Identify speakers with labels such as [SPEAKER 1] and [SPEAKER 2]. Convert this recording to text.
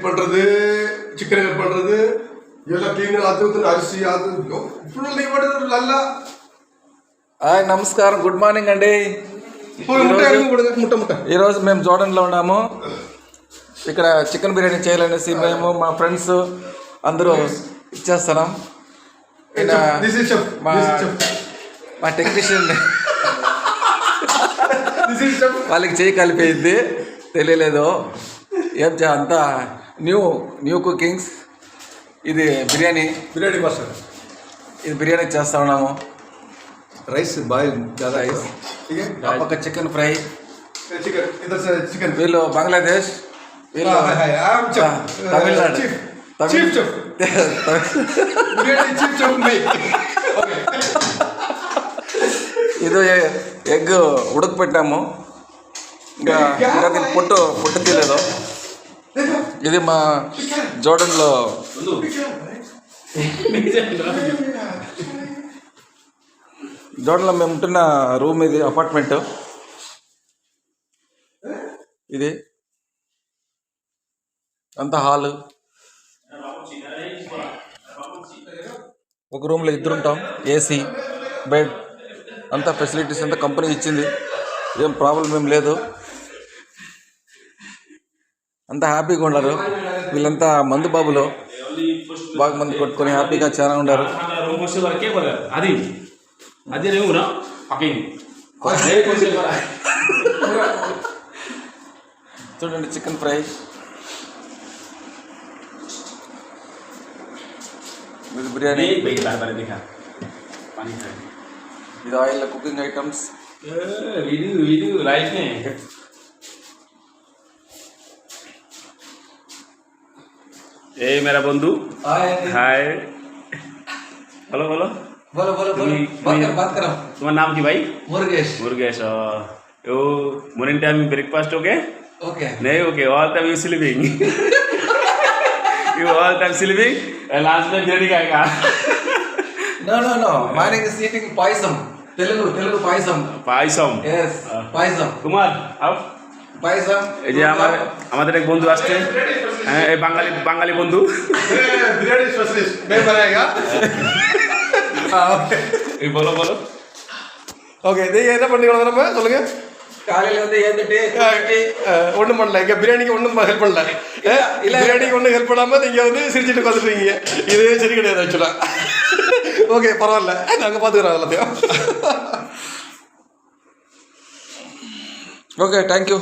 [SPEAKER 1] பண்ணுறது, chicken cut பண்ணுறது, இதெல்லாம் க்ளீனாக அது அரிசி அது ఫుల్ ఇవ్వడం లల్లా.
[SPEAKER 2] నమస్కారం, గుడ్ మార్నింగ్ అండి. ఈరోజు మేము జోర్డన్లో ఉన్నాము. ఇక్కడ చికెన్ బిర్యానీ చేయాలనేసి మేము మా ఫ్రెండ్స్ అందరూ ఇచ్చేస్తున్నాం. మా టెక్నీషియన్ వాళ్ళకి చేయి కలిపోయింది, తెలియలేదు ఏం అంతా న్యూ కుకింగ్స్. ఇది బిర్యానీ
[SPEAKER 1] మాస్టర్,
[SPEAKER 2] ఇది బిర్యానీ చేస్తా ఉన్నాము.
[SPEAKER 1] రైస్ బాయిల్
[SPEAKER 2] రైస్, ఒక చికెన్ ఫ్రై.
[SPEAKER 1] చికెన్
[SPEAKER 2] వీళ్ళు బంగ్లాదేశ్, వీళ్ళు తమిళనాడు. ఇది ఎగ్ ఉడకపెట్టాము, ఇంకా దీని పొట్టు తీయలేదు. ఇది మా జోర్డన్లో మేము ఉంటున్న రూమ్, ఇది అపార్ట్మెంట్. ఇది అంతా హాల్. ఒక రూమ్లో ఇద్దరుంటాం. ఏసీ, బెడ్, అంతా ఫెసిలిటీస్ అంతా కంపెనీ ఇచ్చింది. ఏం ప్రాబ్లం ఏం లేదు, అంతా హ్యాపీగా ఉన్నారు. వీళ్ళంతా మందు బాబులు, బాగా మంది కొట్టుకొని హ్యాపీగా చాలా ఉన్నారు. చూడండి, చికెన్ ఫ్రై, ఇది బిర్యానీ, ఇది ఆయిల్ కుకింగ్ ఐటమ్స్.
[SPEAKER 3] ए मेरा बंधु, हाय, बोलो बोलो
[SPEAKER 2] बोलो बोलो बोलो, बात करो.
[SPEAKER 3] तुम्हारा नाम की भाई?
[SPEAKER 2] Murgesh.
[SPEAKER 3] Murgesh. You morning time breakfast okay?
[SPEAKER 2] Okay.
[SPEAKER 3] नहीं okay, all time you sleeping. You all time sleeping. Last में बिरयानी खाएगा.
[SPEAKER 2] No no no, morning is eating paisam. Telugu paisam.
[SPEAKER 3] Paisam.
[SPEAKER 2] Yes, paisam.
[SPEAKER 3] Kumar आओ.
[SPEAKER 2] পাইসাম।
[SPEAKER 3] এই যে আমাদের এক বন্ধু আসছে, এই বাঙালি বন্ধু,
[SPEAKER 1] বিরিয়ানি স্পেশালিস্ট मैं बनाएगा।
[SPEAKER 3] এই বলো
[SPEAKER 1] ஓகே, நீங்க என்ன பண்ணிக்கலாம் நம்ம சொல்லுங்க.
[SPEAKER 2] காலையில வந்து ஏந்துட்டு
[SPEAKER 1] ஒன்றும் பண்ணல, இங்கே பிரியாணிக்கு ஒன்றும் ஹெல்ப் பண்ணல. இல்லை, பிரியாணிக்கு ஒன்றும் ஹெல்ப் பண்ணாமல் நீங்கள் வந்து சிரிச்சுட்டு உட்காந்துருக்கீங்க. இது சரி கிடையாது ஆக்சுவலாக. ஓகே, பரவாயில்ல, நாங்கள் பார்த்துக்கிறோம் எல்லாத்தையும்.
[SPEAKER 2] Okay, thank you.